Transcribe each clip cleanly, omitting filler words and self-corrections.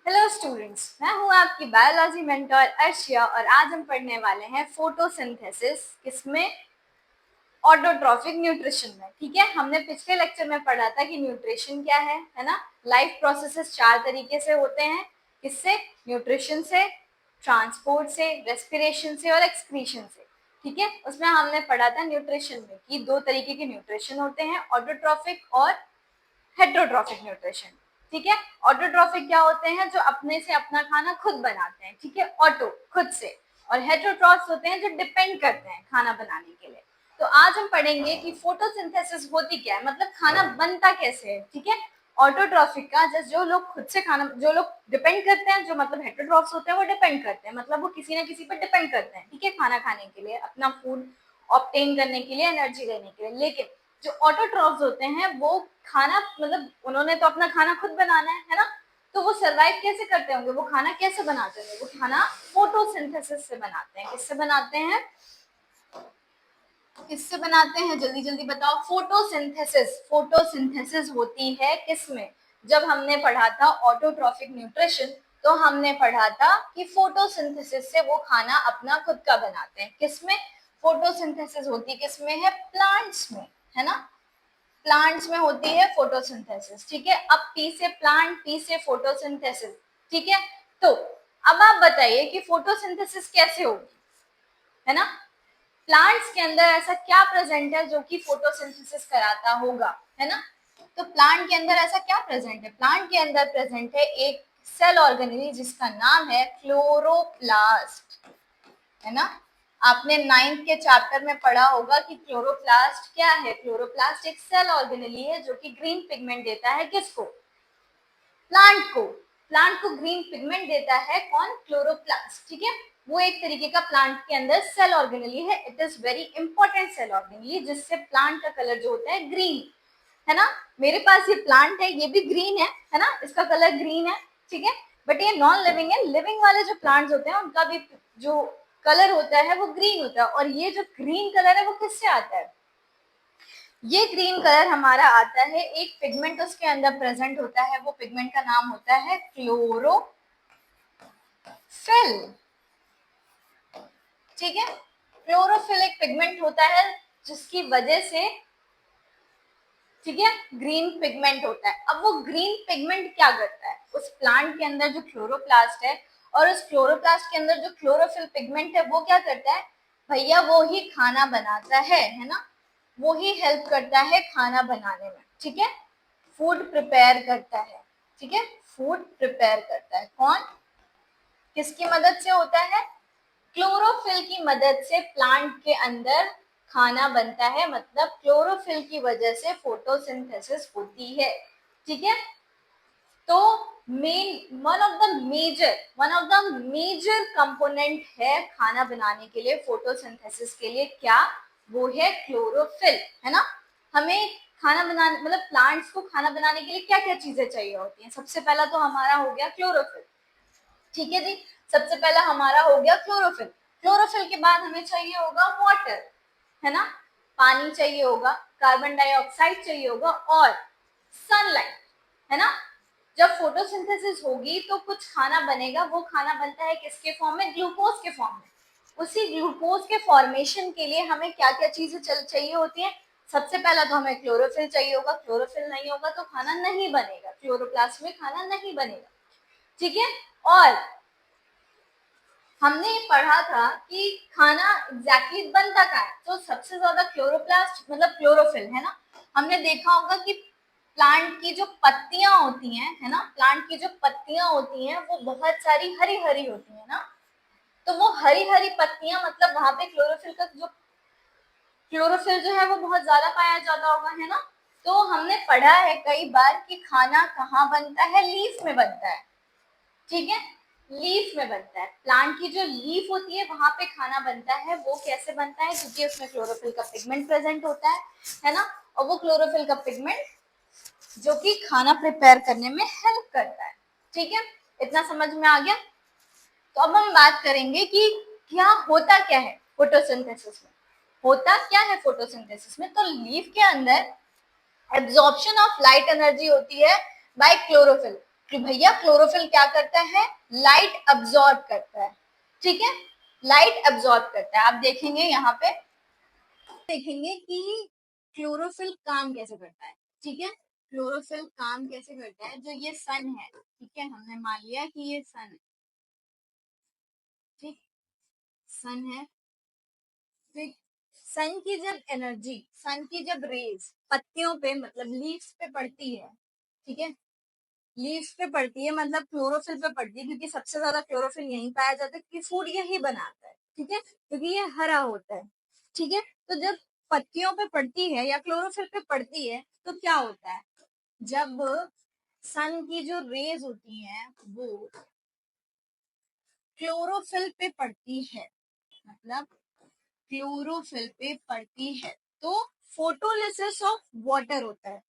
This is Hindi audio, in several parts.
हेलो स्टूडेंट्स, मैं हूं आपकी बायोलॉजी मेंटर अर्शिया और आज हम पढ़ने वाले हैं फोटोसिंथेसिस किसमें ऑटोट्रॉफिक न्यूट्रिशन में। ठीक है, हमने पिछले लेक्चर में पढ़ा था कि न्यूट्रिशन क्या है ना। लाइफ प्रोसेसेस चार तरीके से होते हैं, किससे? न्यूट्रिशन से, ट्रांसपोर्ट से, रेस्पिरेशन से और एक्सक्रीशन से। ठीक है, उसमें हमने पढ़ा था न्यूट्रिशन में कि दो तरीके के न्यूट्रिशन होते हैं, ऑटोट्रॉफिक और हेट्रोट्रॉफिक न्यूट्रिशन। ठीक है, ऑटोट्रॉफिक क्या होते हैं? जो अपने से अपना खाना खुद बनाते हैं। ठीक है, ऑटो खुद से, और हेट्रोट्रॉफ्स होते हैं जो डिपेंड करते हैं खाना बनाने के लिए। तो आज हम पढ़ेंगे कि फोटोसिंथेसिस होती क्या है, मतलब खाना बनता कैसे है। ठीक है, ऑटोट्रॉफिक का जो लोग खुद से खाना, जो लोग डिपेंड करते हैं, जो मतलब हेट्रोट्रॉफ्स होते हैं वो डिपेंड करते हैं, मतलब वो किसी न किसी पर डिपेंड करते हैं। ठीक है, खाना खाने के लिए, अपना फूड ऑब्टेन करने के लिए, एनर्जी लेने के लिए। लेकिन जो ऑटोट्रॉफ्स होते हैं वो खाना, मतलब उन्होंने तो अपना खाना खुद बनाना है ना, तो वो सरवाइव कैसे करते होंगे, वो खाना कैसे बनाते होंगे? वो खाना फोटोसिंथेसिस से बनाते हैं। किससे बनाते हैं? किससे बनाते हैं? जल्दी जल्दी बताओ। फोटोसिंथेसिस। फोटोसिंथेसिस होती है किसमें? जब हमने पढ़ा था ऑटोट्रॉफिक न्यूट्रिशन, तो हमने पढ़ा था कि फोटोसिंथेसिस से वो खाना अपना खुद का बनाते हैं। किसमें फोटोसिंथेसिस होती, किसमें है? प्लांट्स में, है ना। प्लांट्स में होती है फोटोसिंथेसिस। ठीक है, अब पी से प्लांट, पी से फोटोसिंथेसिस। ठीक है, तो अब आप बताइए कि फोटोसिंथेसिस कैसे होगी, है ना। प्लांट्स के अंदर ऐसा क्या प्रेजेंट है जो कि फोटोसिंथेसिस कराता होगा, है ना। तो प्लांट के अंदर ऐसा क्या प्रेजेंट है? प्लांट के अंदर प्रेजेंट है एक सेल ऑर्गेनेली जिसका नाम है क्लोरोप्लास्ट, है ना। आपने 9th के चैप्टर में पढ़ा होगा कि क्लोरोप्लास्ट क्या है। क्लोरोप्लास्ट एक सेल ऑर्गेनेली है जो कि ग्रीन पिगमेंट देता है। किसको? प्लांट को। प्लांट को ग्रीन पिगमेंट देता है कौन? क्लोरोप्लास्ट। ठीक है, वो एक तरीके का प्लांट के अंदर सेल ऑर्गेनेली है। It is very important cell organelle, जिससे प्लांट का कलर जो होता है ग्रीन, है ना। मेरे पास ये प्लांट है, ये भी ग्रीन है ना, इसका कलर ग्रीन है। ठीक है, बट ये नॉन लिविंग है। लिविंग वाले जो प्लांट्स होते हैं उनका भी जो कलर होता है वो ग्रीन होता है। और ये जो ग्रीन कलर है वो किससे आता है? ये ग्रीन कलर हमारा आता है, एक पिगमेंट उसके अंदर प्रेजेंट होता है, वो पिगमेंट का नाम होता है क्लोरोफिल। ठीक है, क्लोरोफिल एक पिगमेंट होता है जिसकी वजह से, ठीक है, ग्रीन पिगमेंट होता है। अब वो ग्रीन पिगमेंट क्या करता है? उस प्लांट के अंदर जो क्लोरोप्लास्ट है और उस क्लोरोप्लास्ट के अंदर जो क्लोरोफिल पिगमेंट है वो क्या करता है भैया? वो ही खाना बनाता है ना। वो ही हेल्प करता है खाना बनाने में। ठीक है, फूड प्रिपेयर करता है। ठीक है, फूड प्रिपेयर करता है कौन? किसकी मदद से होता है? क्लोरोफिल की मदद से प्लांट के अंदर खाना बनता है, मतलब क्लोरोफिल की वजह से फोटोसिंथेसिस होती है। ठीक है, तो one of the major component है खाना बनाने के लिए, फोटोसिंथेसिस के लिए। क्या? वो है क्लोरोफिल, है ना। हमें खाना बनाने, मतलब प्लांट्स को खाना बनाने के लिए क्या क्या चीजें चाहिए होती हैं? सबसे पहला तो हमारा हो गया क्लोरोफिल। ठीक है जी, सबसे पहला हमारा हो गया क्लोरोफिल। क्लोरोफिल के बाद हमें चाहिए होगा वाटर, है ना, पानी चाहिए होगा, कार्बन डाइऑक्साइड चाहिए होगा और सनलाइट, है ना। जब फोटोसिंथेसिस होगी तो कुछ खाना बनेगा। वो खाना बनता है किसके फॉर्म में? ग्लूकोज के फॉर्म में। उसी ग्लूकोज के फॉर्मेशन के लिए हमें क्या क्या चीजें चाहिए होती है? सबसे पहला तो हमें क्लोरोफिल चाहिए होगा। क्लोरोफिल नहीं होगा तो खाना नहीं बनेगा, क्लोरोप्लास्ट में खाना नहीं बनेगा। ठीक है, और हमने पढ़ा था कि खाना एग्जैक्टली बनता क्या है? तो सबसे ज्यादा क्लोरोप्लास्ट मतलब क्लोरोफिल, है ना। हमने देखा होगा कि प्लांट की जो पत्तियां होती हैं, है ना, प्लांट की जो पत्तियां होती हैं वो बहुत सारी हरी हरी होती है ना। तो वो हरी हरी पत्तियां, मतलब वहां पे क्लोरोफिल जो है वो बहुत ज्यादा पाया जाता होगा, है ना। तो हमने पढ़ा है कई बार कि खाना कहाँ बनता है? लीफ में बनता है। ठीक है, लीफ में बनता है। प्लांट की जो लीफ होती है वहां पे खाना बनता है। वो कैसे बनता है? क्योंकि उसमें क्लोरोफिल का पिगमेंट प्रेजेंट होता है ना। और वो क्लोरोफिल का पिगमेंट जो कि खाना प्रिपेयर करने में हेल्प करता है। ठीक है, इतना समझ में आ गया। तो अब हम बात करेंगे कि क्या होता क्या है फोटोसिंथेसिस में। होता क्या है फोटोसिंथेसिस में? तो लीफ के अंदर एब्जॉर्प्शन ऑफ लाइट एनर्जी होती है बाय क्लोरोफिल। कि भैया क्लोरोफिल क्या करता है, लाइट अब्सॉर्ब करता है, ठीक है, लाइट अब्सॉर्ब करता है। आप देखेंगे यहाँ पे, देखेंगे कि क्लोरोफिल काम कैसे करता है, ठीक है, क्लोरोफिल काम कैसे करता है। जो ये सन है, ठीक है, हमने मान लिया कि ये सन है, ठीक, सन है, ठीक, सन की जब एनर्जी, सन की जब रेज पत्तियों पे मतलब लीव्स पे पड़ती है, ठीक है, लीव्स पे पड़ती है मतलब क्लोरोफिल पे पड़ती है, क्योंकि सबसे ज्यादा क्लोरोफिल यहीं पाया जाता है, क्योंकि फूड यही बनाता है, ठीक है, क्योंकि ये हरा होता है, ठीक है। तो जब पत्तियों पे पड़ती है या क्लोरोफिल पे पड़ती है तो क्या होता है, जब सन की जो रेज होती हैं वो क्लोरोफिल पे पड़ती है, मतलब क्लोरोफिल पे पड़ती है, तो फोटोलिसिस ऑफ वाटर होता है,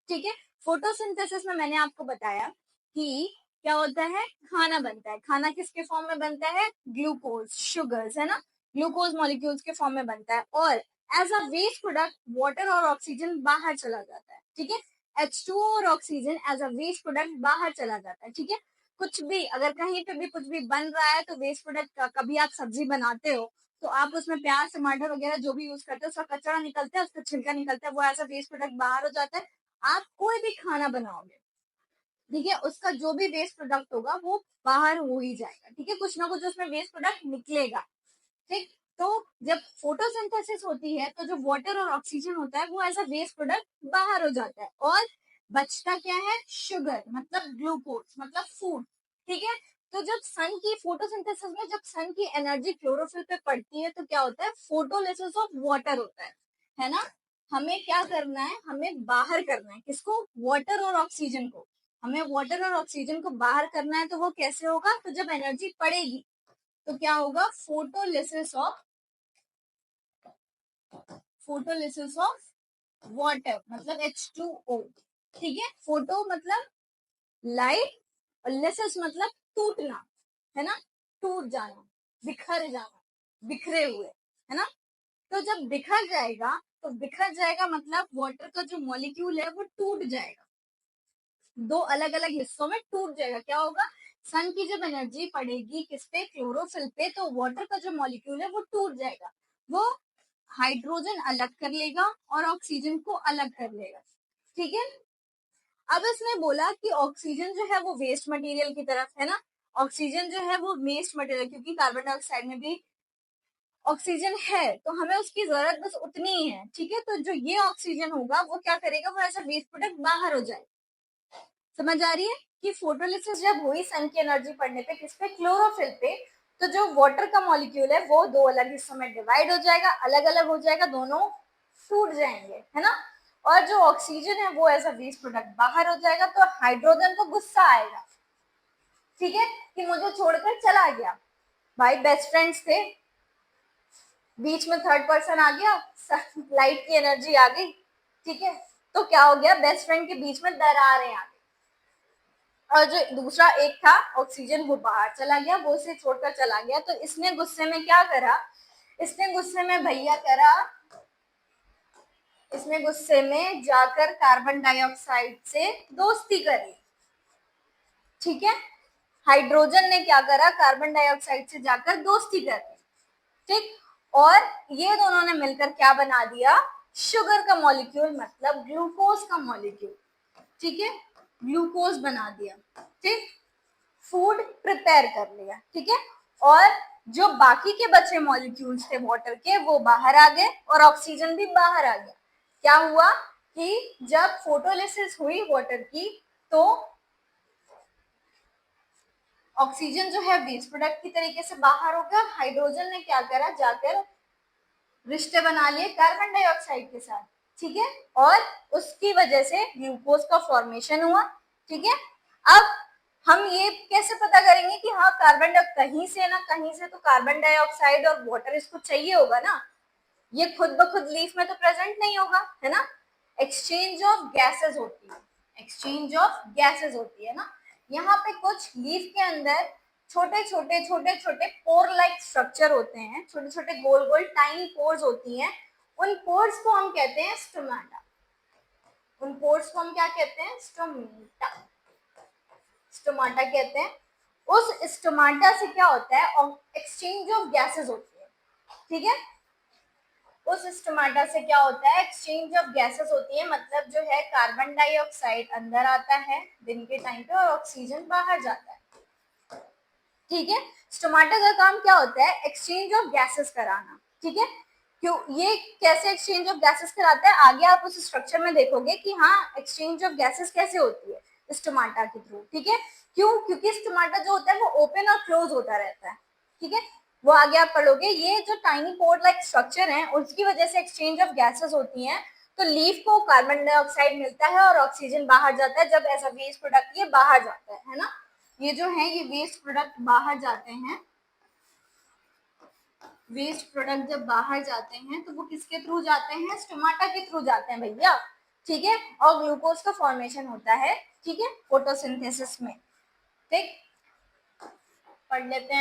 ठीक है। फोटोसिंथेसिस में मैंने आपको बताया कि क्या होता है, खाना बनता है। खाना किसके फॉर्म में बनता है, ग्लूकोज, शुगर्स, है ना, ग्लूकोज मॉलिक्यूल्स के फॉर्म में बनता है, और as a waste product water और ऑक्सीजन बाहर चला जाता है, ठीक है। H2O और oxygen as a waste product बाहर चला जाता है, ठीक है। कुछ भी अगर कहीं पे भी कुछ भी बन रहा है तो वेस्ट प्रोडक्ट, कभी आप सब्जी बनाते हो तो आप उसमें प्याज टमाटर वगैरह जो भी यूज करते हो उसका कचरा निकलता है, उसका छिलका निकलता है, वो ऐसा वेस्ट प्रोडक्ट बाहर हो जाता है। आप कोई भी खाना बनाओगे, ठीक है, उसका जो भी वेस्ट प्रोडक्ट होगा वो बाहर हो ही जाएगा, ठीक है, कुछ ना कुछ उसमें वेस्ट प्रोडक्ट निकलेगा, ठीक। तो जब फोटोसिंथेसिस होती है तो जो वाटर और ऑक्सीजन होता है वो ऐसा वेस्ट प्रोडक्ट बाहर हो जाता है, और बचता क्या है, शुगर मतलब ग्लूकोज मतलब फूड, ठीक है। तो जब सन की फोटोसिंथेसिस में जब सन की एनर्जी क्लोरोफिल पे पड़ती है तो क्या होता है, फोटोलिसिस ऑफ वाटर होता है ना। हमें क्या करना है, हमें बाहर करना है किसको, वाटर और ऑक्सीजन को, हमें वाटर और ऑक्सीजन को बाहर करना है। तो वो कैसे होगा, तो जब एनर्जी पड़ेगी तो क्या होगा, फोटोलिसिस ऑफ वाटर मतलब H2O, ठीक है। फोटो मतलब लाइट और लिसिस मतलब टूटना, है ना, टूट जाना, बिखर जाना, बिखरे हुए, है ना। तो जब बिखर जाएगा तो बिखर जाएगा मतलब वाटर का जो मॉलिक्यूल है वो टूट जाएगा, दो अलग अलग हिस्सों में टूट जाएगा। क्या होगा, सन की जब एनर्जी पड़ेगी किस पे, क्लोरोफिल पे, तो वाटर का जो मॉलिक्यूल है वो टूट जाएगा, वो हाइड्रोजन अलग कर लेगा और ऑक्सीजन को अलग कर लेगा, ठीक है। अब इसने बोला कि ऑक्सीजन जो है वो वेस्ट मटेरियल की तरफ है ना, ऑक्सीजन जो है वो वेस्ट मटेरियल, क्योंकि कार्बन डाइऑक्साइड में भी ऑक्सीजन है तो हमें उसकी जरूरत बस उतनी ही है, ठीक है। तो जो ये ऑक्सीजन होगा वो क्या करेगा, वो ऐसा वेस्ट प्रोडक्ट बाहर हो जाएगा। समझ आ रही है कि फोटोलिसिस जब हुई सन की एनर्जी पड़ने पे किस पे, क्लोरोफिल पे, तो जो वाटर का मॉलिक्यूल है वो दो अलग हिस्सों में डिवाइड हो जाएगा, अलग अलग हो जाएगा, दोनों टूट जाएंगे, है ना। और जो ऑक्सीजन है वो एज अ वेस्ट प्रोडक्ट बाहर हो जाएगा। तो हाइड्रोजन को गुस्सा आएगा, ठीक है, कि मुझे छोड़कर चला गया, भाई बेस्ट फ्रेंड्स थे, बीच में थर्ड पर्सन आ गया, लाइट की एनर्जी आ गई, ठीक है, तो क्या हो गया, बेस्ट फ्रेंड के बीच में दरारें आ गई। और जो दूसरा एक था ऑक्सीजन वो बाहर चला गया, वो उसे छोड़कर चला गया। तो इसने गुस्से में क्या करा, इसने गुस्से में भैया करा, इसने गुस्से में जाकर कार्बन डाइऑक्साइड से दोस्ती करी, ठीक है। हाइड्रोजन ने क्या करा, कार्बन डाइऑक्साइड से जाकर दोस्ती कर ली, ठीक। और ये दोनों ने मिलकर क्या बना दिया, शुगर का मॉलिक्यूल मतलब ग्लूकोज का मॉलिक्यूल, ठीक है, ग्लूकोज बना दिया, ठीक, फूड प्रिपेयर कर लिया, ठीक है। और जो बाकी के बचे मॉलिक्यूल्स थे वाटर के वो बाहर आ गए और ऑक्सीजन भी बाहर आ गया। क्या हुआ कि जब फोटोलिसिस हुई वाटर की तो ऑक्सीजन जो है वेस्ट प्रोडक्ट की तरीके से बाहर हो गया। हाइड्रोजन ने क्या करा, जाकर रिश्ते बना लिए कार्बन डाइऑक्साइड के साथ, ठीक है, और उसकी वजह से ग्लूकोज का फॉर्मेशन हुआ, ठीक है। अब हम ये कैसे पता करेंगे कि हाँ कार्बन डाइऑक्साइड कहीं से ना कहीं से तो कार्बन डाइऑक्साइड और वाटर इसको चाहिए होगा ना, ये खुद ब खुद लीफ में तो प्रेजेंट नहीं होगा, है ना। एक्सचेंज ऑफ गैसेस होती है, एक्सचेंज ऑफ गैसेस होती है ना। यहाँ पे कुछ लीफ के अंदर छोटे छोटे पोर लाइक स्ट्रक्चर होते हैं, छोटे छोटे गोल गोल टाइनी पोर्स होती हैं। उन पोर्स को हम कहते हैं स्टोमाटा, उन पोर्स को हम क्या कहते हैं, स्टोमेटा, स्टोमाटा कहते हैं। उस स्टोमाटा से क्या होता है, एक्सचेंज ऑफ गैसेस होती है, ठीक है। उस स्टोमाटा से क्या होता है, एक्सचेंज ऑफ गैसेस होती है, मतलब जो है कार्बन डाइऑक्साइड अंदर आता है दिन के टाइम पे और ऑक्सीजन बाहर जाता है, ठीक है। स्टोमाटा का काम क्या होता है, एक्सचेंज ऑफ गैसेस कराना, ठीक है। क्यों, ये कैसे एक्सचेंज ऑफ गैसेस कराता है, आगे आप उस स्ट्रक्चर में देखोगे कि हाँ एक्सचेंज ऑफ गैसेस कैसे होती है स्टोमाटा के थ्रू, ठीक है। क्यों, क्योंकि स्टोमाटा जो होता है वो ओपन और क्लोज होता रहता है, ठीक है। वो आगे आप पढ़ोगे, ये जो टाइनी पोर लाइक स्ट्रक्चर है उसकी वजह से एक्सचेंज ऑफ गैसेस होती हैं, तो लीफ को कार्बन डाइऑक्साइड मिलता है और ऑक्सीजन बाहर जाता है, जब ऐसा वेस्ट प्रोडक्ट ये बाहर जाता है ना। ये जो है ये वेस्ट प्रोडक्ट बाहर जाते हैं, वेस्ट प्रोडक्ट जब बाहर जाते हैं तो वो किसके थ्रू जाते हैं, स्टोमाटा के थ्रू जाते हैं भैया, ठीक है। और ग्लूकोज का फॉर्मेशन होता है, ठीक है, फोटोसिंथेसिस में, ठीक। पढ़ लेते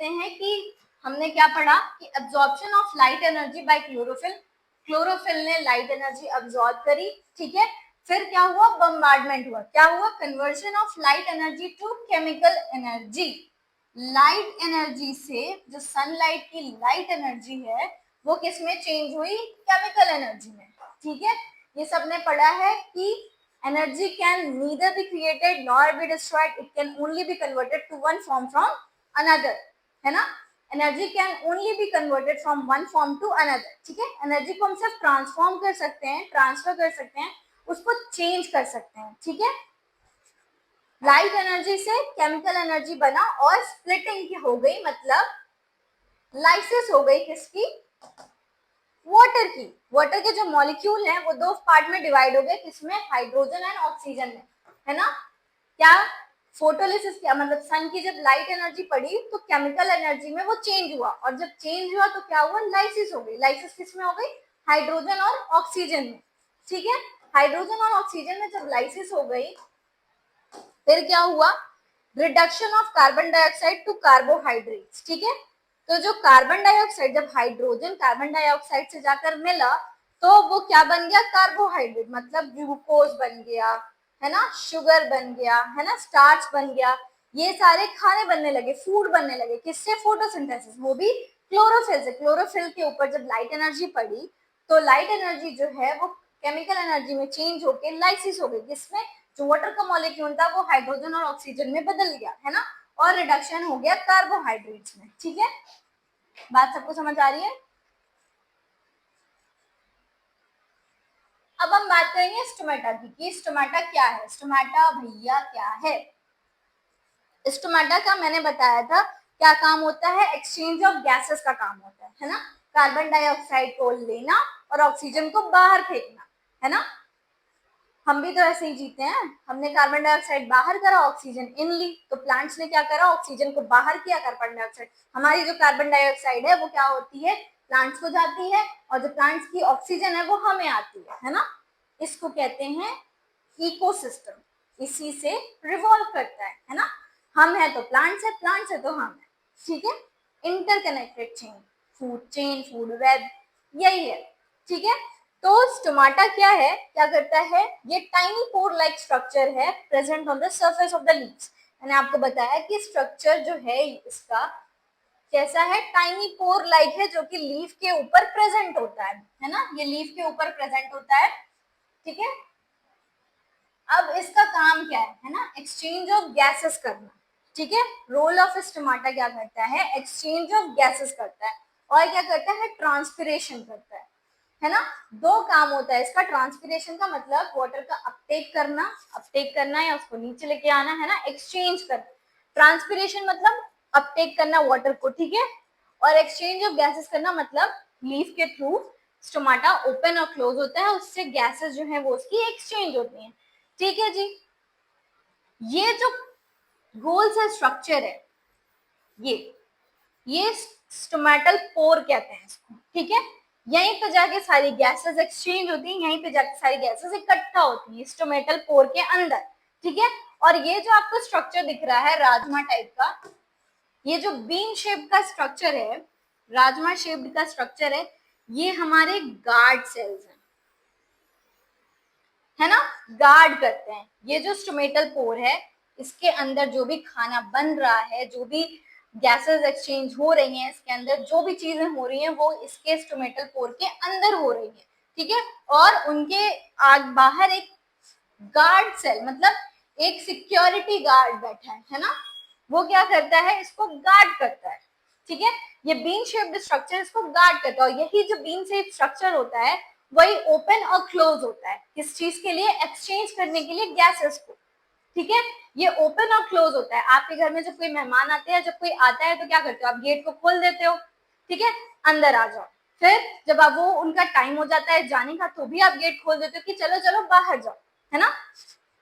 हैं कि हमने क्या पढ़ा कि absorption of light energy by chlorophyll, chlorophyll ने लाइट एनर्जी अब्सॉर्ब करी, ठीक है। फिर क्या हुआ, बम्बार्डमेंट हुआ, क्या हुआ, conversion of light energy to chemical energy. Light energy से जो सनलाइट की लाइट एनर्जी है वो किस में चेंज हुई, केमिकल एनर्जी में, ठीक है। ये सबने पढ़ा है कि energy can neither be created nor be destroyed, it can only be converted to one form from another, है ना। Energy can only be converted from one form to another, ठीक है। एनर्जी को हम सिर्फ ट्रांसफॉर्म कर सकते हैं, ट्रांसफर कर सकते हैं, उसको चेंज कर सकते हैं, ठीक है। लाइट एनर्जी से केमिकल एनर्जी बना और स्प्लिटिंग की हो गई, मतलब लाइसिस हो गई किसकी, वाटर की। वाटर के जो मॉलिक्यूल हैं वो दो पार्ट में डिवाइड हो गए, किसमें, हाइड्रोजन एंड ऑक्सीजन में, है ना। क्या फोटोलिसिस, क्या मतलब सन की जब लाइट एनर्जी पड़ी तो केमिकल एनर्जी में वो चेंज हुआ, और जब चेंज हुआ तो क्या हुआ, लाइसिस हो गई। लाइसिस किस में हो गई, हाइड्रोजन और ऑक्सीजन में, ठीक है। हाइड्रोजन और ऑक्सीजन में जब लाइसिस हो गई फिर क्या हुआ, reduction of carbon dioxide to carbohydrates, ठीक है। तो जो कार्बन डाइऑक्साइड, जब हाइड्रोजन कार्बन डाइऑक्साइड से जाकर मिला तो वो क्या बन गया, कार्बोहाइड्रेट, मतलब ग्लूकोज बन गया, है ना, शुगर बन गया, है ना, स्टार्च बन गया। ये सारे खाने बनने लगे, फूड बनने लगे, किससे, फोटोसिंथेसिस, वो भी क्लोरोफिल से। क्लोरोफिल के ऊपर जब लाइट एनर्जी पड़ी तो लाइट एनर्जी जो है वो केमिकल एनर्जी में चेंज होकर लाइसिस हो गई, किसमें, जो वाटर का मॉलिक्यूल था वो हाइड्रोजन और ऑक्सीजन में बदल गया, है ना, और रिडक्शन हो गया कार्बोहाइड्रेट्स में, ठीक है। बात सबको समझ आ रही है। अब हम बात करेंगे स्टोमेटा की, कि स्टोमेटा क्या है, स्टोमेटा भैया क्या है। स्टोमेटा का मैंने बताया था क्या काम होता है, एक्सचेंज ऑफ गैसेस का काम होता है ना। कार्बन डाइऑक्साइड को लेना और ऑक्सीजन को बाहर फेंकना, है ना। हम भी तो ऐसे ही जीते हैं, हमने कार्बन डाइऑक्साइड बाहर करा, ऑक्सीजन इन ली, तो प्लांट्स ने क्या करा, ऑक्सीजन को बाहर किया, कार्बन डाइऑक्साइड, हमारी जो कार्बन डाइऑक्साइड है वो क्या होती है, प्लांट्स को जाती है, और जो प्लांट्स की ऑक्सीजन है वो हमें आती है ना। इसको कहते हैं इकोसिस्टम, इसी से रिवॉल्व करता है ना। हम है तो प्लांट्स है, प्लांट्स है तो हम है, ठीक है। इंटरकनेक्टेड चेन, फूड वेब, यही है, ठीक है। तो स्टोमाटा क्या है, क्या करता है, ये टाइनी पोर लाइक स्ट्रक्चर है present on the surface of the leaves. मैंने आपको बताया कि स्ट्रक्चर जो है इसका कैसा है, टाइनी पोर लाइक है, जो कि लीफ के ऊपर प्रेजेंट होता है ना, ये लीफ के ऊपर प्रेजेंट होता है, ठीक है। अब इसका काम क्या है ना, एक्सचेंज ऑफ गैसेस करना, ठीक है। रोल ऑफ स्टोमाटा क्या करता है, एक्सचेंज ऑफ गैसेस करता है, और क्या करता है, ट्रांसपिरेशन करता है ना। दो काम होता है इसका, ट्रांसपिरेशन का मतलब वाटर का अपटेक करना या उसको नीचे लेके आना, है ना, एक्सचेंज करना। ट्रांसपिरेशन मतलब अपटेक करना वाटर को, ठीक है। और एक्सचेंज ऑफ गैसेस करना मतलब लीफ के थ्रू स्टोमाटा ओपन और क्लोज होता है, उससे गैसेस जो है वो उसकी एक्सचेंज होती हैं, ठीक है जी। ये जो गोल सा स्ट्रक्चर है, ये ये स्टोमेटल पोर कहते हैं इसको, ठीक है। यहीं पे जाके सारी गैसेस एक्सचेंज होती हैं, यहीं पे जाके सारी गैसेस इकट्ठा होती हैं स्टोमेटल पोर के अंदर, ठीक है। और ये जो आपको स्ट्रक्चर दिख रहा है राजमा टाइप का, ये जो बीन शेप का स्ट्रक्चर है, राजमा शेप्ड का स्ट्रक्चर है, ये हमारे गार्ड सेल्स हैं, है ना, गार्ड करते हैं। ये जो स्टोमेटल पोर है, इसके अंदर जो भी खाना बन रहा है, जो भी गैसेस एक्सचेंज हो रही हैं, इसके अंदर जो भी चीजें हो रही हैं वो इसके स्टोमेटल पोर के अंदर हो रही है, ठीक है। और उनके आग बाहर एक गार्ड सेल, मतलब एक सिक्योरिटी गार्ड बैठा है ना, वो क्या करता है, इसको गार्ड करता है, ठीक है। ये बीन शेप्ड स्ट्रक्चर इसको गार्ड करता है, और यही जो बीन शेप्ड स्ट्रक्चर होता है वही ओपन और क्लोज होता है, किस चीज के लिए, एक्सचेंज करने के लिए गैसेस को, ठीक है। ये ओपन और क्लोज होता है। आपके घर में जब कोई मेहमान आते हैं, जब कोई आता है तो क्या करते हो, आप गेट को खोल देते हो, ठीक है, अंदर आ जाओ। फिर जब आप वो उनका टाइम हो जाता है जाने का, तो भी आप गेट खोल देते हो कि चलो चलो बाहर जाओ, है ना।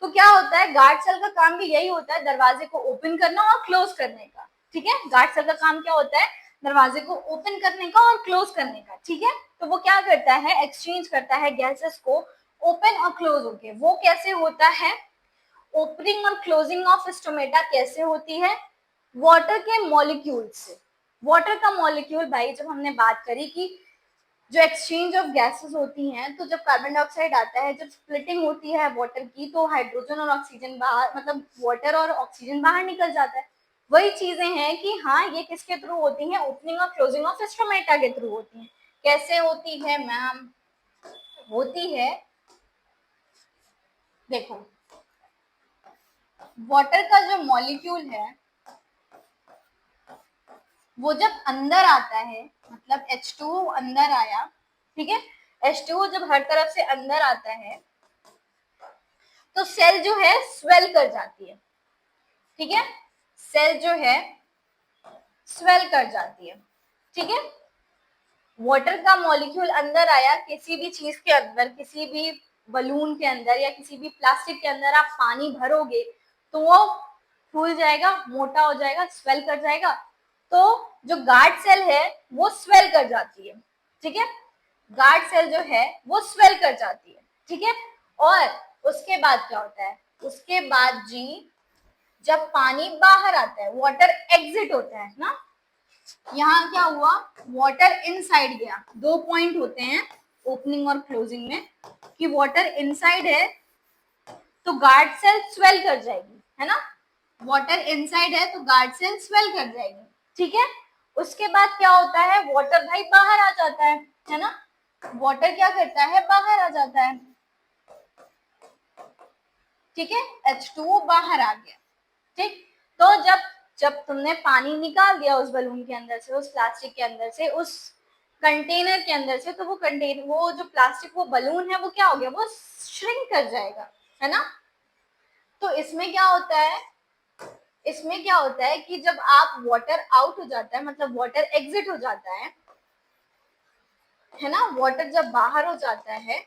तो क्या होता है, गार्ड सेल का काम भी यही होता है, दरवाजे को ओपन करना और क्लोज करने का, ठीक है। गार्ड सेल का काम क्या होता है, दरवाजे को ओपन करने का और क्लोज करने का, ठीक है। तो वो क्या करता है, एक्सचेंज करता है गैसेस को ओपन और क्लोज होके। वो कैसे होता है, ओपनिंग और क्लोजिंग ऑफ स्टोमेटा कैसे होती है, वाटर के मॉलिक्यूल से। वाटर का मॉलिक्यूल, भाई जब हमने बात करी कि जो एक्सचेंज ऑफ गैसेस होती हैं, तो जब कार्बन डाइऑक्साइड आता है, जब स्प्लिटिंग होती है वाटर की, तो हाइड्रोजन और ऑक्सीजन बाहर, मतलब वाटर और ऑक्सीजन बाहर निकल जाता है। वही चीजें हैं कि हाँ, ये किसके थ्रू होती हैं, ओपनिंग और क्लोजिंग ऑफ स्टोमेटा के थ्रू होती हैं। कैसे होती है मैम, होती है, देखो, वाटर का जो मॉलिक्यूल है वो जब अंदर आता है, मतलब H2O अंदर आया, ठीक है, H2O जब हर तरफ से अंदर आता है तो सेल जो है स्वेल कर जाती है, ठीक है, सेल जो है स्वेल कर जाती है, ठीक है। वाटर का मॉलिक्यूल अंदर आया, किसी भी चीज के अंदर, किसी भी बलून के अंदर या किसी भी प्लास्टिक के अंदर आप पानी भरोगे तो वो फूल जाएगा, मोटा हो जाएगा, स्वेल कर जाएगा। तो जो गार्ड सेल है वो स्वेल कर जाती है, ठीक है, गार्ड सेल जो है वो स्वेल कर जाती है, ठीक है। और उसके बाद क्या होता है, उसके बाद जी जब पानी बाहर आता है, वाटर एग्जिट होता है ना, यहाँ क्या हुआ, वाटर इनसाइड गया। दो पॉइंट होते हैं ओपनिंग और क्लोजिंग में, कि वाटर इनसाइड है तो गार्ड सेल स्वेल कर जाएगी, है ना, वाटर इनसाइड है तो गार्ड सेल स्वेल कर जाएगी, ठीक है। उसके बाद क्या होता है, वाटर भाई बाहर आ जाता है ना, वाटर क्या करता है, बाहर आ जाता है, ठीक है, H2O बाहर आ गया, ठीक। तो जब जब तुमने पानी निकाल दिया उस बलून के अंदर से, उस प्लास्टिक के अंदर से, उस कंटेनर के अंदर से, तो वो कंटेनर, वो जो प्लास्टिक, वो बलून है, वो क्या हो गया, वो श्रिंक कर जाएगा, है ना। तो इसमें क्या होता है, इसमें क्या होता है कि जब आप वाटर आउट हो जाता है, मतलब वाटर एग्जिट हो जाता है ना, वाटर जब बाहर हो जाता है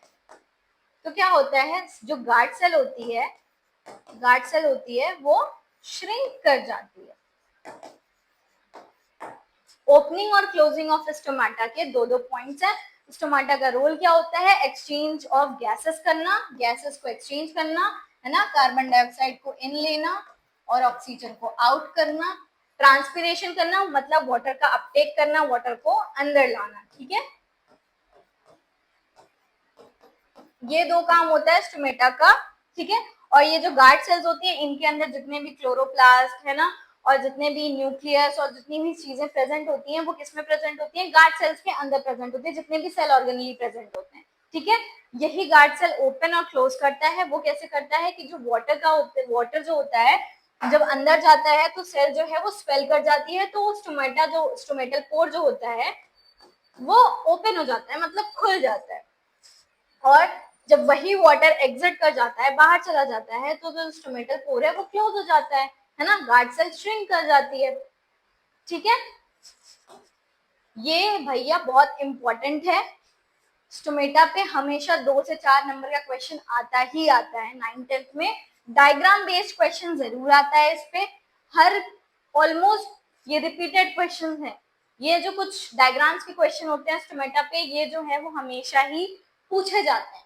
तो क्या होता है, जो गार्ड सेल होती है, गार्ड सेल होती है वो श्रिंक कर जाती है। ओपनिंग और क्लोजिंग ऑफ स्टोमाटा के दो दो पॉइंट्स हैं। स्टोमाटा का रोल क्या होता है, एक्सचेंज ऑफ गैसेस करना, गैसेस को एक्सचेंज करना, है ना, कार्बन डाइऑक्साइड को इन लेना और ऑक्सीजन को आउट करना, ट्रांसपिरेशन करना, मतलब वाटर का अपटेक करना, वाटर को अंदर लाना, ठीक है। ये दो काम होता है स्टोमेटा का, ठीक है। और ये जो गार्ड सेल्स होती हैं, इनके अंदर जितने भी क्लोरोप्लास्ट, है ना, और जितने भी न्यूक्लियस और जितनी भी चीजें प्रेजेंट होती हैं वो किसमें प्रेजेंट होती हैं, गार्ड सेल्स के अंदर प्रेजेंट होती है, जितने भी सेल ऑर्गेनली प्रेजेंट होते हैं, ठीक है। यही गार्ड सेल ओपन और क्लोज करता है। वो कैसे करता है कि जो वाटर जो होता है जब अंदर जाता है तो सेल जो है वो स्वेल कर जाती है, तो स्टोमेटा जो स्टोमेटल पोर जो होता है वो ओपन हो जाता है, मतलब खुल जाता है। और जब वही वाटर एग्जिट कर जाता है, बाहर चला जाता है, तो जो स्टोमेटल पोर है वो क्लोज हो जाता है ना, गार्ड सेल श्रिंक कर जाती है, ठीक है। ये भैया बहुत इंपॉर्टेंट है, स्टोमेटा पे हमेशा 2 से 4 नंबर का क्वेश्चन आता ही आता है 9th-10th में। डायग्राम बेस्ड क्वेश्चन जरूर आता है इस पे, हर ऑलमोस्ट ये रिपीटेड क्वेश्चन है। ये जो कुछ डायग्राम्स के क्वेश्चन होते हैं स्टोमेटा पे, ये जो है वो हमेशा ही पूछे जाते हैं,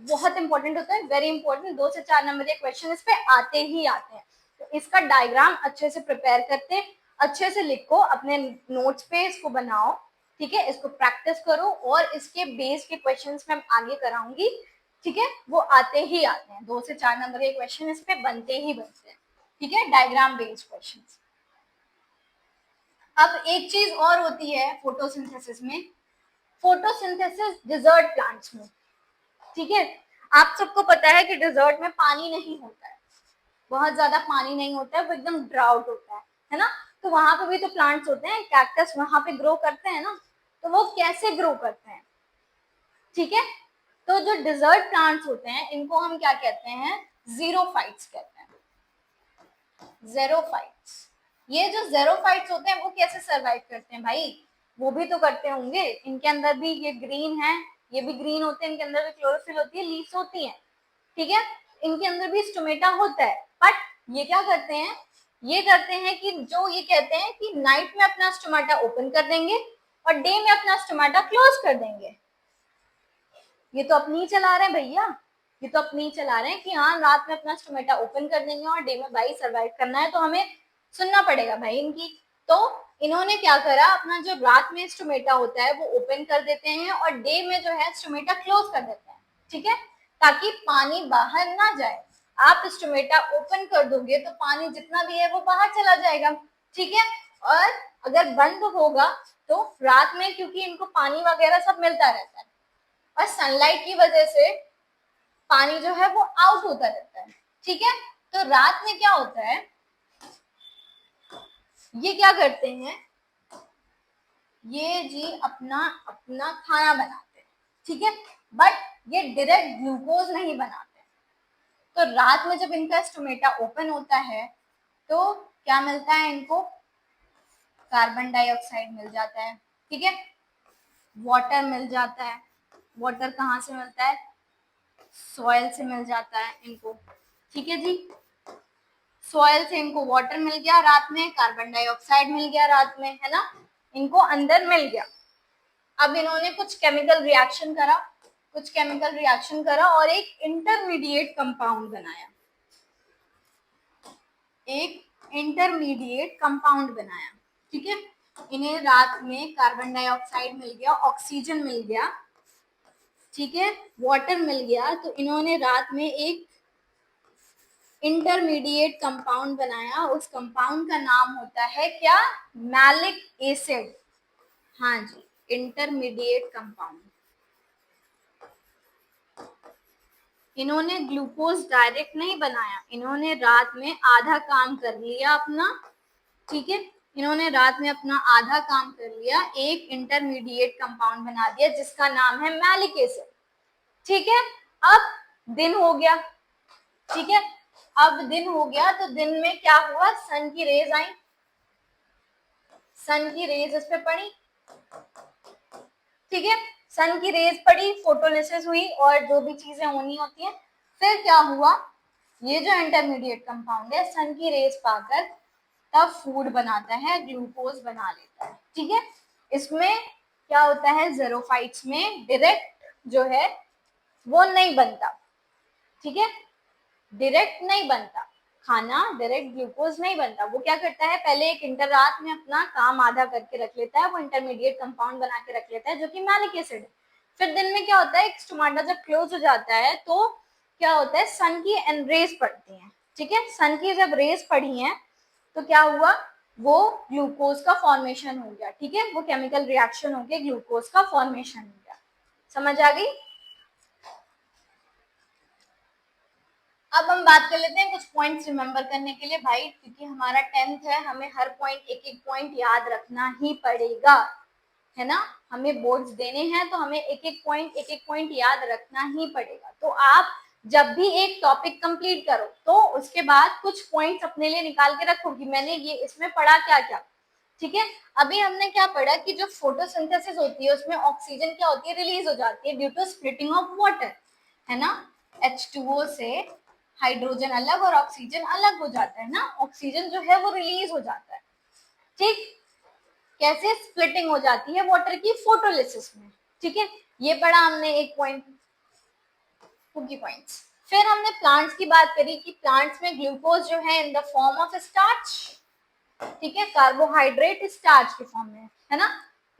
बहुत इंपॉर्टेंट होता है, वेरी इंपॉर्टेंट। 2 से 4 नंबर के क्वेश्चन इस पे आते ही आते हैं। तो इसका डायग्राम अच्छे से प्रिपेयर करते, अच्छे से लिखो, अपने नोट्स पे इसको बनाओ, ठीक है, इसको प्रैक्टिस करो और इसके बेस के क्वेश्चंस मैं आगे कराऊंगी, ठीक है, वो आते ही आते हैं, 2 से 4 नंबर के क्वेश्चन इस पे बनते ही बनते हैं, ठीक है, डायग्राम बेस्ड क्वेश्चन। अब एक चीज और होती है फोटोसिंथेसिस में, फोटोसिंथेसिस डिजर्ट प्लांट्स में, ठीक है, आप सबको पता है कि डिजर्ट में पानी नहीं होता है, बहुत ज्यादा पानी नहीं होता है, वो एकदम ड्राउट होता है ना, तो वहां पे भी तो प्लांट्स होते हैं, कैक्टस वहां पे ग्रो करते हैं ना, तो वो कैसे ग्रो करते हैं, ठीक है, तो जो डिजर्ट प्लांट्स होते हैं इनको हम क्या कहते हैं, जीरोफाइट्स कहते हैं, जेरोफाइट्स। ये जो जेरोफाइट्स होते हैं वो कैसे सरवाइव करते हैं भाई, वो भी तो करते होंगे, इनके अंदर भी ये ग्रीन है, ये भी ग्रीन होते हैं, इनके अंदर भी क्लोरोफिल होती है, लीव्स होती हैं, ठीक है, इनके अंदर भी स्टोमेटा होता है, बट ये क्या करते हैं, ये करते हैं कि जो ये कहते हैं कि नाइट में अपना स्टोमेटा ओपन कर देंगे और डे में अपना स्टोमेटा क्लोज कर देंगे। ये तो अपनी चला रहे हैं भैया, ये तो अपनी चला रहे हैं कि हाँ रात में अपना स्टोमेटा ओपन कर देंगे और डे में भाई सरवाइव करना है तो हमें सुनना पड़ेगा भाई इनकी। तो इन्होंने क्या करा, अपना जो रात में स्टोमेटा होता है वो ओपन कर देते हैं और डे में जो है स्टोमेटा क्लोज कर देते हैं, ठीक है, ताकि पानी बाहर ना जाए। आप स्टोमेटा ओपन कर दोगे तो पानी जितना भी है वो बाहर चला जाएगा, ठीक है, और अगर बंद होगा तो रात में क्योंकि इनको पानी वगैरह सब मिलता रहता है और सनलाइट की वजह से पानी जो है वो आउट होता रहता है, ठीक है, तो रात में क्या होता है, ये क्या करते हैं, ये जी अपना अपना खाना बनाते हैं, ठीक है, बट ये डायरेक्ट ग्लूकोज नहीं बनाते, तो रात में जब इनका स्टोमेटा ओपन होता है तो क्या मिलता है इनको, कार्बन डाइऑक्साइड मिल जाता है, ठीक है, वाटर मिल जाता है, वाटर कहाँ से मिलता है, सॉइल से मिल जाता है इनको, ठीक है जी, सॉइल से इनको वाटर मिल गया रात में, कार्बन डाइऑक्साइड मिल गया रात में, है ना, इनको अंदर मिल गया। अब इन्होंने कुछ केमिकल रिएक्शन करा, कुछ केमिकल रिएक्शन करा और एक इंटरमीडिएट कंपाउंड बनाया, एक इंटरमीडिएट कंपाउंड बनाया, ठीक है, इन्हें रात में कार्बन डाइऑक्साइड मिल गया, ऑक्सीजन मिल गया, ठीक है, वाटर मिल गया, तो इन्होंने रात में एक इंटरमीडिएट कंपाउंड बनाया, उस कंपाउंड का नाम होता है क्या, मैलिक एसिड, हाँ जी, इंटरमीडिएट कंपाउंड। इन्होंने ग्लूकोज डायरेक्ट नहीं बनाया, इन्होंने रात में आधा काम कर लिया अपना, ठीक है, इन्होंने रात में अपना आधा काम कर लिया, एक इंटरमीडिएट कंपाउंड बना दिया जिसका नाम है मैलिक एसिड, ठीक है, अब दिन हो गया, ठीक है, अब दिन हो गया तो दिन में क्या हुआ, सन की रेज आई, सन की रेज इस पे पड़ी, ठीक है, सन की रेज पड़ी, फोटोलिसिस हुई और जो भी चीजें होनी होती है, फिर क्या हुआ, ये जो इंटरमीडिएट कंपाउंड है सन की रेज पाकर तब फूड बनाता है, ग्लूकोज बना लेता है, ठीक है, इसमें क्या होता है, जेरोफाइट्स में डायरेक्ट जो है वो नहीं बनता, ठीक है, डायरेक्ट नहीं बनता खाना, डायरेक्ट ग्लूकोज नहीं बनता, वो क्या करता है, पहले एक इंटर रात में अपना काम आधा करके रख लेता है, वो इंटरमीडिएट कंपाउंड बना के रख लेता है जो कि मैलिक एसिड है, फिर दिन में क्या होता है, एक स्टोमाटा जब क्लोज हो जाता है तो क्या होता है, सन की रेज पड़ती है, ठीक है, सन की जब रेज पड़ी है तो क्या हुआ, वो ग्लूकोज का फॉर्मेशन हो गया, ठीक है, वो केमिकल रिएक्शन हो गया, ग्लूकोज का फॉर्मेशन हो गया, समझ आ गई। अब हम बात कर लेते हैं कुछ पॉइंट्स रिमेंबर करने के लिए भाई, क्योंकि हमारा 10th है, हमें हर पॉइंट एक एक पॉइंट याद रखना ही पड़ेगा, है ना, हमें बोर्ड्स देने हैं तो हमें एक एक पॉइंट याद रखना ही पड़ेगा, तो आप जब भी एक टॉपिक कंप्लीट करो तो उसके बाद कुछ पॉइंट्स अपने लिए निकाल के रखो कि मैंने ये इसमें पढ़ा क्या क्या, ठीक है, अभी हमने क्या पढ़ा कि जो फोटोसिंथेसिस होती है उसमें ऑक्सीजन क्या होती है, रिलीज हो जाती है due to splitting of water, है ना, H2O से हाइड्रोजन अलग और ऑक्सीजन अलग हो जाता है ना, ऑक्सीजन जो है वो रिलीज हो जाता है, ठीक, कैसे स्प्लिटिंग हो जाती है वाटर की, फोटोलिसिस में, ठीक है, ये पढ़ा हमने एक पॉइंट, की पॉइंट्स। फिर हमने प्लांट्स की बात करी कि प्लांट्स में ग्लूकोज जो है इन द फॉर्म ऑफ स्टार्च, ठीक है, कार्बोहाइड्रेट स्टार्च के फॉर्म में, है ना,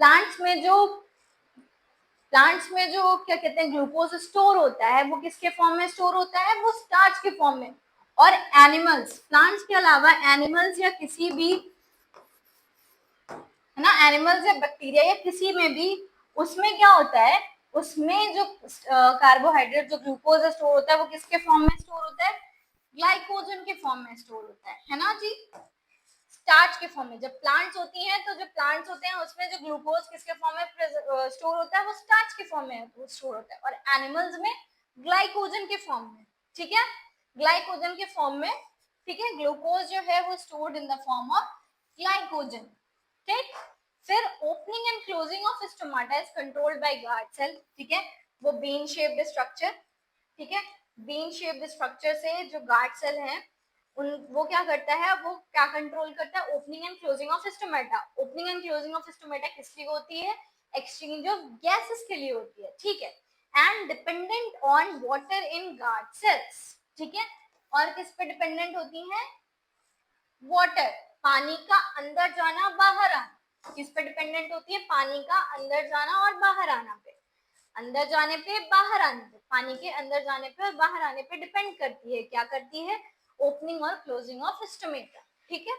प्लांट्स में जो प्लांट्स में जो क्या कहते हैं ग्लूकोज स्टोर होता है वो किसके फॉर्म में स्टोर होता है, वो स्टार्च के फॉर्म में। और एनिमल्स, प्लांट्स के अलावा एनिमल्स या किसी भी, है ना, एनिमल्स या बैक्टीरिया या किसी में भी, उसमें क्या होता है, उसमें जो कार्बोहाइड्रेट जो ग्लूकोज स्टोर होता है वो किसके फॉर्म में स्टोर होता है, ग्लाइकोजन के फॉर्म में स्टोर होता है ना जी, स्टार्च के फॉर्म में। जब प्लांट्स होती हैं तो जो प्लांट्स होते हैं उसमें जो ग्लूकोज किसके फॉर्म में स्टोर होता है, वो स्टार्च के फॉर्म में स्टोर होता है, और एनिमल्स में ग्लाइकोजन के फॉर्म में, ठीक है, ग्लाइकोजन के फॉर्म में, ठीक है, ग्लूकोज जो है वो stored in the form of glycogen, ठीक। फिर opening and closing of stomata is controlled by guard cell, ठीक है, वो बीन शेप्ड स्ट्रक्चर, ठीक है, बीन शेप्ड स्ट्रक्चर से जो गार्ड सेल है उन वो क्या करता है, वो क्या कंट्रोल करता है, opening and closing of stomata. Opening and closing of stomata किस लिए होती है, एक्सचेंज ऑफ गैसेस के लिए होती है, ठीक है, and dependent on water in guard cells, ठीक है, और किस पे डिपेंडेंट होती है, वाटर, पानी का अंदर जाना बाहर आना, किस पे डिपेंडेंट होती है, पानी का अंदर जाना और बाहर आना पे, अंदर जाने पे बाहर आने पे, पानी के अंदर जाने पे और बाहर आने पे डिपेंड करती है, क्या करती है, ओपनिंग और क्लोजिंग ऑफ स्टोमेटा, ठीक है।